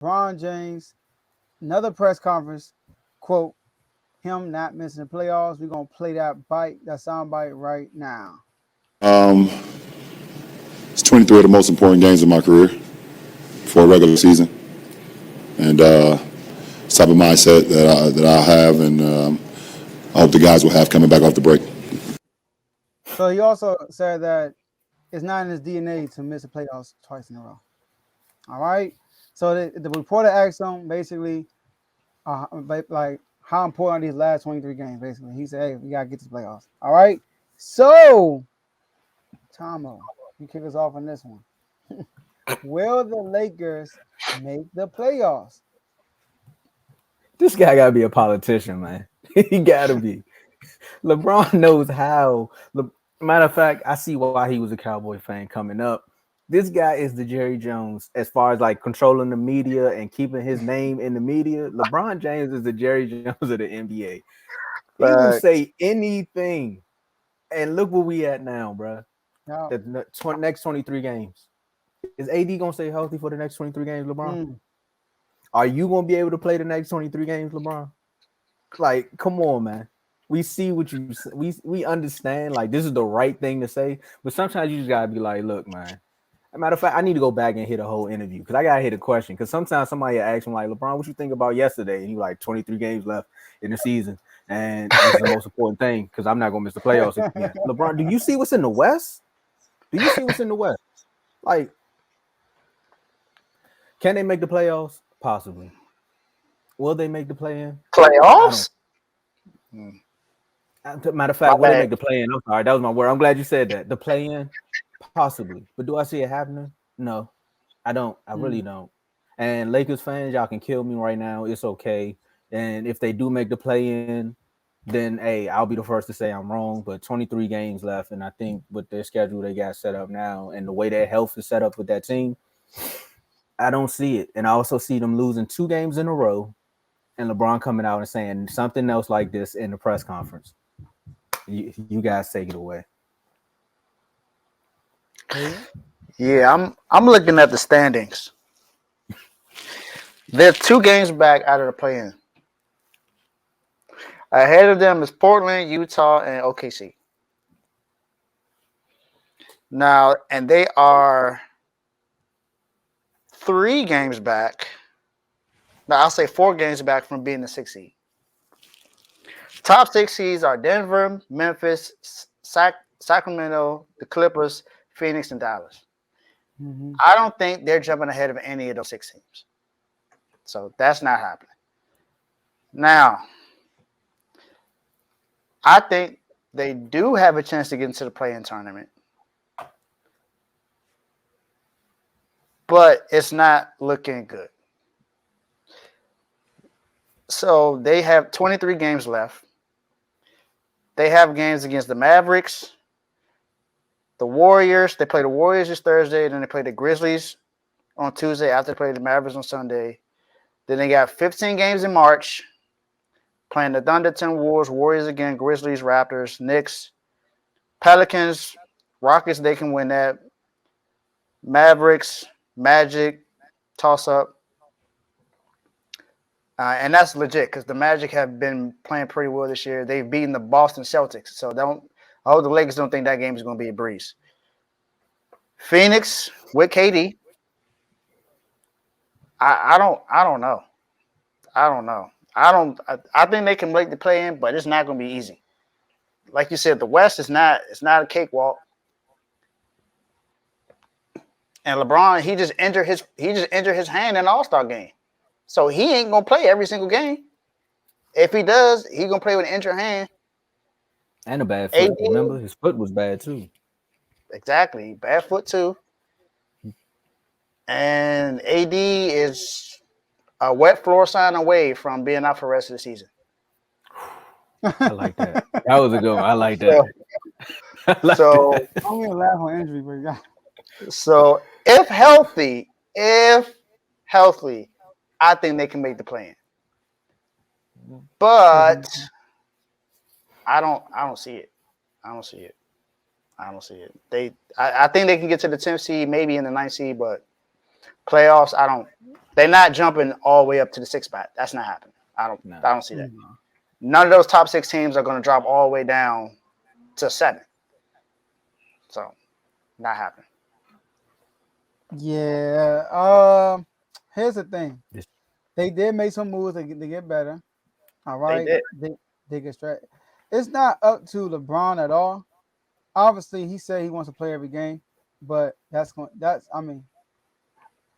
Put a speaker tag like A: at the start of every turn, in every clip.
A: LeBron James, another press conference, quote, him not missing the playoffs. We're gonna play that sound bite right now.
B: Um, it's 23 of the most important games of my career for a regular season, and it's the type of mindset that I have, and I hope the guys will have coming back off the break.
A: So he also said that it's not in his DNA to miss the playoffs twice in a row. All right. So the reporter asked him basically, like how important are these last 23 games? Basically, he said, "Hey, we gotta get to the playoffs." All right. So, Tomo, you kick us off on this one. Will the Lakers make the playoffs?
C: This guy gotta be a politician, man. He gotta be. LeBron knows how. Matter of fact, I see why he was a Cowboy fan coming up. This guy is the Jerry Jones as far as like controlling the media and keeping his name in the media. LeBron James is the Jerry Jones of the NBA. He will
D: Facts.
C: say anything. And look where we at now, bro.
A: Now,
C: The next 23 games. Is AD gonna stay healthy for the next 23 games, LeBron?
A: mm,
C: Are you gonna be able to play the next 23 games, LeBron? Like, come on, man. We see what we understand. Like, this is the right thing to say, but sometimes you just gotta be like, look, man. As a matter of fact, I need to go back and hit a whole interview because I gotta hit a question. Because sometimes somebody asks him like, LeBron, what you think about yesterday? And he like 23 games left in the season, and this is the most important thing because I'm not gonna miss the playoffs again. LeBron, do you see what's in the West? Do you see what's in the West? Like, can they make the playoffs? Possibly. Will they make the play-in? I don't.
D: Playoffs?
C: Matter of
D: My
C: fact, will they
D: bad.
C: make the play-in? I'm sorry, that was my word. I'm glad you said that. The play-in, possibly, but do I see it happening? No, I don't. I really
A: mm.
C: don't. And Lakers fans, y'all can kill me right now. It's okay. And if they do make the play-in, then hey, I'll be the first to say I'm wrong. But 23 games left, and I think with their schedule they got set up now, and the way their health is set up with that team, I don't see it. And I also see them losing 2 games in a row, and LeBron coming out and saying something else like this in the press conference. You guys take it away.
A: Hey,
D: Yeah, I'm looking at the standings. They're 2 games back out of the play-in. Ahead of them is Portland, Utah, and OKC. Now, and they are 3 games back. Now, I'll say 4 games back from being the 6th seed. Top 6 seeds are Denver, Memphis, Sacramento, the Clippers, Phoenix, and Dallas.
A: mm-hmm.
D: I don't think they're jumping ahead of any of those 6 teams. So that's not happening. Now, I think they do have a chance to get into the play-in tournament, but it's not looking good. So they have 23 games left. They have games against the Mavericks, the Warriors. They play the Warriors this Thursday, then they play the Grizzlies on Tuesday after they play the Mavericks on Sunday. Then they got 15 games in March, playing the Thunder, Timberwolves, Warriors again, Grizzlies, Raptors, Knicks, Pelicans, Rockets. They can win that. Mavericks, Magic, toss up. And that's legit because the Magic have been playing pretty well this year. They've beaten the Boston Celtics. So I hope the Lakers don't think that game is going to be a breeze. Phoenix with KD. I don't know. I don't know. I think they can make the play in, but it's not going to be easy. Like you said, the West is not it's not a cakewalk. And LeBron, he just injured his hand in the All-Star game. So he ain't gonna play every single game. If he does, he gonna play with an injured hand.
C: And a bad foot.
D: AD,
C: Remember, his foot was bad too.
D: exactly. Bad foot too. And AD is a wet floor sign away from being out for the rest of the season.
C: I like that. That was a good one. I like that.
D: So
C: I like
D: so
C: that.
A: I'm gonna laugh on injury, but yeah.
D: so if healthy, I think they can make the plan. But I don't see it. I don't see it. I don't see it. I think they can get to the 10th seed, maybe in the 9th seed, but Playoffs, I don't. They're not jumping all the way up to the 6th spot. That's not happening. I don't see that. None of those top 6 teams are going to drop all the way down to 7. So, not happening.
A: Yeah. Here's the thing. They did make some moves to get better. All right. They get straight. It's not up to LeBron at all. Obviously, he said he wants to play every game, but I mean,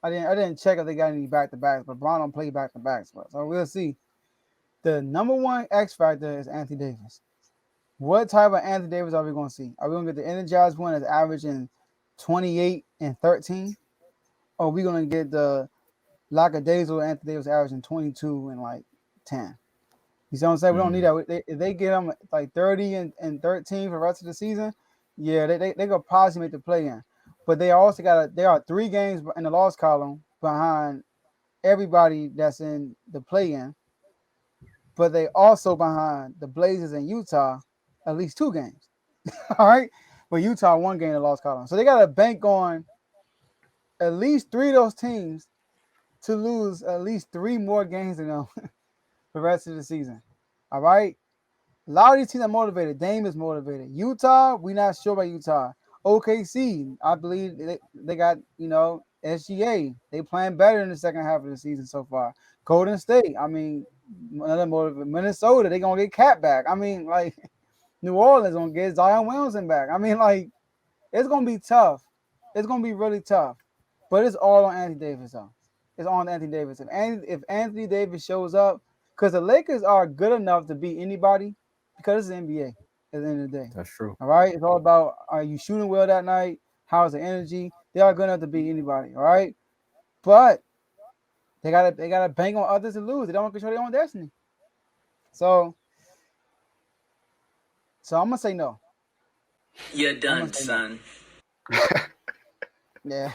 A: I didn't check if they got any back-to-backs, but LeBron don't play back-to-backs. So we'll see. The number one X factor is Anthony Davis. What type of Anthony Davis are we going to see? Are we going to get the energized one that's averaging 28 and 13? Or are we going to get the lackadaisical Anthony Davis averaging 22 and like 10? You see what I'm saying? We don't need that. If they get him like 30 and 13 for the rest of the season, yeah, they could possibly make the play-in. But they also they are 3 games in the loss column behind everybody that's in the play-in. But they also behind the Blazers and Utah at least 2 games. All right? But Utah 1 game in the loss column. So they got to bank on at least 3 of those teams to lose at least 3 more games than them for the rest of the season. All right? A lot of these teams are motivated. Dame is motivated. Utah, we're not sure about Utah. OKC, I believe they got, SGA. They playing better in the second half of the season so far. Golden State, I mean, another motive. Minnesota, they're going to get Cat back. I mean, like, New Orleans going to get Zion Williamson back. I mean, like, it's going to be tough. It's going to be really tough. But it's all on Anthony Davis, though. It's on Anthony Davis. If Anthony Davis shows up, because the Lakers are good enough to beat anybody, because it's the NBA at the end of the day.
C: That's true.
A: All right? It's all about, are you shooting well that night? How's the energy? They are good enough to beat anybody, all right? But they gotta bank on others to lose. They don't want to control their own destiny. So I'm gonna say no.
E: You're done, son.
A: Yeah.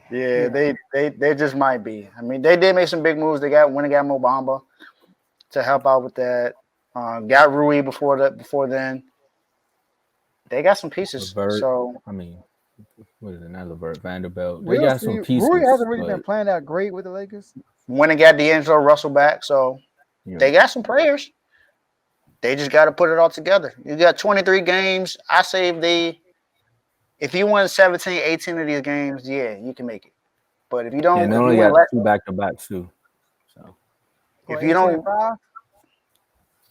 D: Yeah, they just might be. I mean, they did make some big moves. They got Mo Bamba to help out with that. Got Rui before then. They got some pieces.
C: LeVert,
D: So
C: I mean, what is it? Not LeVert, Vanderbilt. They
A: We'll
C: got
A: see.
C: some pieces.
A: Rui hasn't really
C: but,
A: been playing that great with the Lakers.
D: when they got D'Angelo Russell back, so they got some players. They just got to put it all together. You got 23 games. I say if you win 17, 18 of these games, yeah, you can make it. But if you don't,
C: and they
D: if
C: only
D: you win
C: got 2 back-to-backs too. So
D: if you don't, you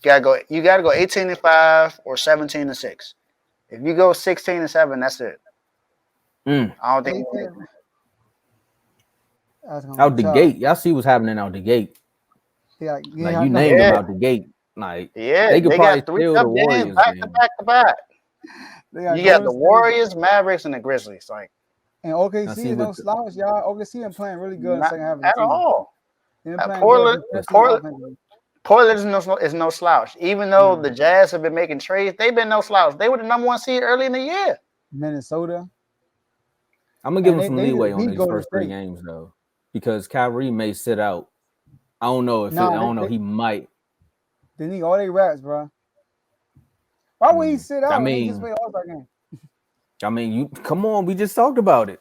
D: gotta go 18-5 or 17-6. If you go 16-7, that's it. I don't think
C: out the gate. Y'all see what's happening out the gate.
A: Like
C: you named them out the gate. Like they could probably steal the Warriors
D: back to back. You got the Warriors, Mavericks, and the Grizzlies. Like,
A: and OKC is no slouch, y'all. OKC been playing really good in the second half of the
D: at
A: season.
D: all.
A: Portland
D: is no slouch. Even though the Jazz have been making trades, they've been no slouch. They were the number 1 seed early in the year.
A: Minnesota.
C: I'm gonna give them some leeway on these first 3 games though, because Kyrie may sit out. I don't know if he might.
A: They need all their reps, bro. Why would he sit out?
C: I mean,
A: he just played All-Star game.
C: I mean, you come on. We just talked about it.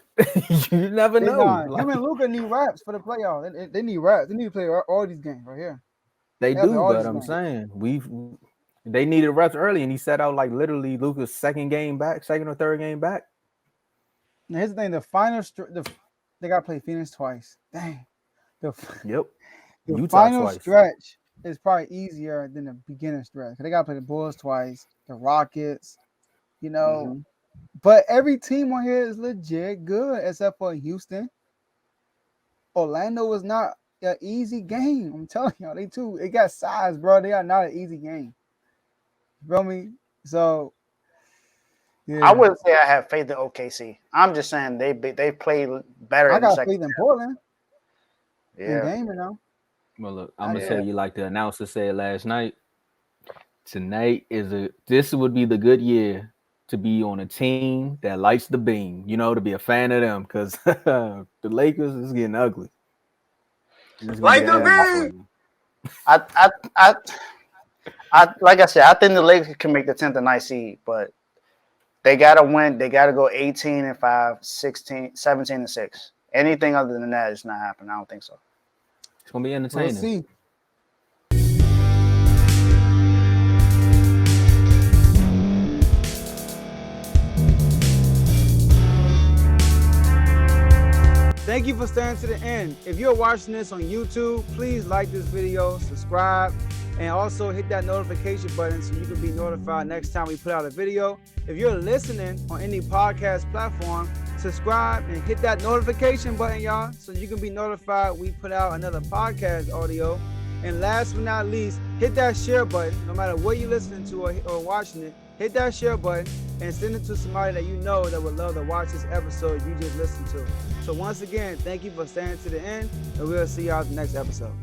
C: You never know.
A: Him and Luka need reps for the playoffs. They need reps. They need to play all these games right here.
C: They do, but I'm saying they needed reps early, and he sat out like literally Luka's second or third game back.
A: Now here's the thing: the final, they got to play Phoenix twice. Dang. The final stretch is probably easier than the beginning stretch. They got to play the Bulls twice, the Rockets, But every team on here is legit good except for Houston. Orlando is not an easy game. I'm telling y'all, it got size, bro. They are not an easy game. You feel me? So, yeah.
D: I wouldn't say I have faith in OKC. I'm just saying they played better.
A: I got faith in Portland.
D: Yeah.
A: Game,
C: Well, look, I'm gonna tell you like the announcer said last night. Tonight this would be the good year to be on a team that lights the beam, to be a fan of them, because the Lakers is getting ugly.
E: Light the beam.
D: I like I said, I think the Lakers can make the 10th and 9th seed, but they gotta win. They gotta go 18-5, 17-6. Anything other than that is not happening. I don't think so.
C: It's gonna be
A: We'll
C: entertaining.
A: see. Thank you for staying to the end. If you're watching this on YouTube, please like this video, subscribe, and also hit that notification button so you can be notified next time we put out a video. If you're listening on any podcast platform, subscribe and hit that notification button, y'all, so you can be notified we put out another podcast audio. And last but not least, hit that share button. No matter what you're listening to or watching it, hit that share button and send it to somebody that you know that would love to watch this episode you just listened to. So once again, thank you for staying to the end, and we'll see y'all in the next episode.